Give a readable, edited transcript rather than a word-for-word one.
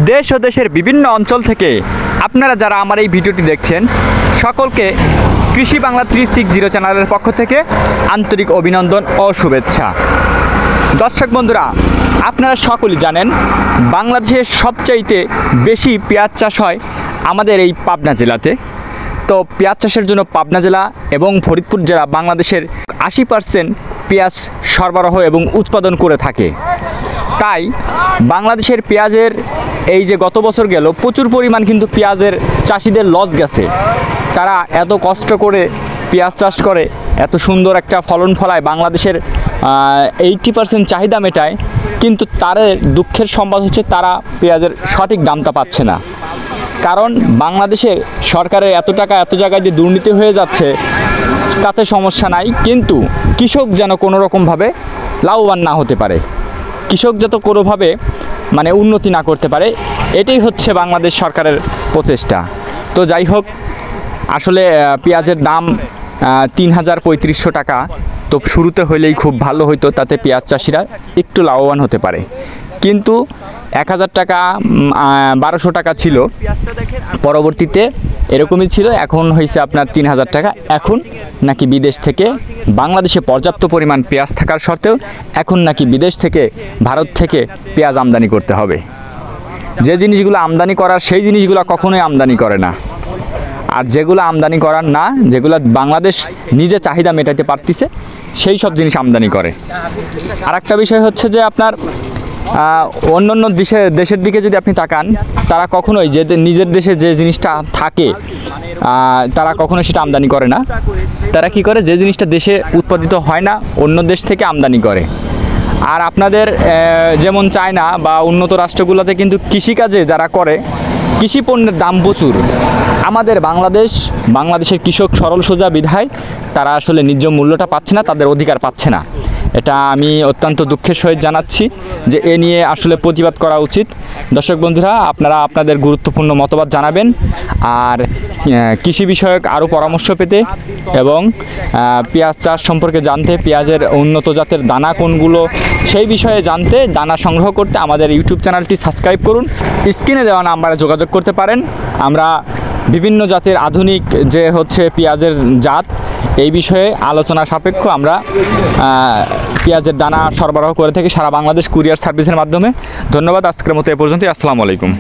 দেশ ও দেশের বিভিন্ন অঞ্চল থেকে আপনারা যারা আমার এই ভিডিওটি দেখছেন সকলকে কৃষি বাংলা 360 চ্যানেলের পক্ষ থেকে আন্তরিক অভিনন্দন ও শুভেচ্ছা। দর্শক বন্ধুরা, আপনারা সকলেই জানেন বাংলাদেশের সবচাইতে বেশি পেঁয়াজ চাষ হয় আমাদের এই পাবনা জেলাতে। তো পেঁয়াজ চাষের জন্য পাবনা জেলা এবং ফরিদপুর জেলা বাংলাদেশের 80% পেঁয়াজ সরবরাহ এবং উৎপাদন করে থাকে। তাই বাংলাদেশের পেঁয়াজের এই যে গত বছর গেল প্রচুর পরিমাণ কিন্তু পেঁয়াজের চাষিদের লস গেছে। তারা এত কষ্ট করে পেঁয়াজ চাষ করে এত সুন্দর একটা ফলন ফলায়, বাংলাদেশের 80% চাহিদা মেটায়, কিন্তু তাদের দুঃখের সংবাদ হচ্ছে তারা পেঁয়াজের সঠিক দামটা পাচ্ছে না। কারণ বাংলাদেশের সরকারের এত টাকা এত জায়গায় যে দুর্নীতি হয়ে যাচ্ছে তাতে সমস্যা নাই, কিন্তু কৃষক যেন কোনো রকমভাবে লাভবান না হতে পারে, কৃষক যত কোনোভাবে উন্নতি না করতে পারে, এটাই হচ্ছে বাংলাদেশ সরকারের প্রচেষ্টা। তো যাই হোক, আসলে পেঁয়াজের দাম ৩,৩৫০ টাকা, তো শুরুতে হইলেই খুব ভালো হইতো, তাতে পেঁয়াজ চাষিরা একটু লাভবান হতে পারে। কিন্তু ১,০০০ টাকা ১,২০০ টাকা ছিল, পরবর্তীতে এরকমই ছিল, এখন হয়েছে আপনার ৩,০০০ টাকা। এখন নাকি বিদেশ থেকে, বাংলাদেশে পর্যাপ্ত পরিমাণ পেঁয়াজ থাকার সত্ত্বেও এখন নাকি বিদেশ থেকে, ভারত থেকে পেঁয়াজ আমদানি করতে হবে। যে জিনিসগুলো আমদানি করার সেই জিনিসগুলো কখনোই আমদানি করে না, আর যেগুলো আমদানি করার না, যেগুলো বাংলাদেশ নিজে চাহিদা মেটাতে পারতেছে সেই সব জিনিস আমদানি করে। আর একটা বিষয় হচ্ছে যে আপনার অন্য দেশের দিকে যদি আপনি তাকান, তারা কখনোই যে নিজের দেশে যে জিনিসটা থাকে তারা কখনো সেটা আমদানি করে না। তারা কি করে, যে জিনিসটা দেশে উৎপাদিত হয় না অন্য দেশ থেকে আমদানি করে। আর আপনাদের যেমন চায়না বা উন্নত রাষ্ট্রগুলোতে কিন্তু কৃষিকাজে যারা করে, কৃষি পণ্যের দাম প্রচুর। আমাদের বাংলাদেশের কৃষক সরল সোজা বিধায় তারা আসলে ন্যায্য মূল্যটা পাচ্ছে না, তাদের অধিকার পাচ্ছে না। এটা আমি অত্যন্ত দুঃখের সহিত জানাচ্ছি যে এ নিয়ে আসলে প্রতিবাদ করা উচিত। দর্শক বন্ধুরা, আপনারা আপনাদের গুরুত্বপূর্ণ মতবাদ জানাবেন, আর কৃষি বিষয়ক আরও পরামর্শ পেতে এবং পেঁয়াজ চাষ সম্পর্কে জানতে, পেঁয়াজের উন্নত জাতের দানা কোনগুলো সেই বিষয়ে জানতে, দানা সংগ্রহ করতে আমাদের ইউটিউব চ্যানেলটি সাবস্ক্রাইব করুন। স্ক্রিনে দেওয়া নাম্বারে যোগাযোগ করতে পারেন। আমরা বিভিন্ন জাতের আধুনিক যে হচ্ছে পেঁয়াজের জাত, এই বিষয়ে আলোচনা সাপেক্ষ আমরা পেঁয়াজের দানা সরবরাহ করে থাকি সারা বাংলাদেশ কুরিয়ার সার্ভিসের মাধ্যমে। ধন্যবাদ। আজকের মতো এ পর্যন্তই। আসসালামু আলাইকুম।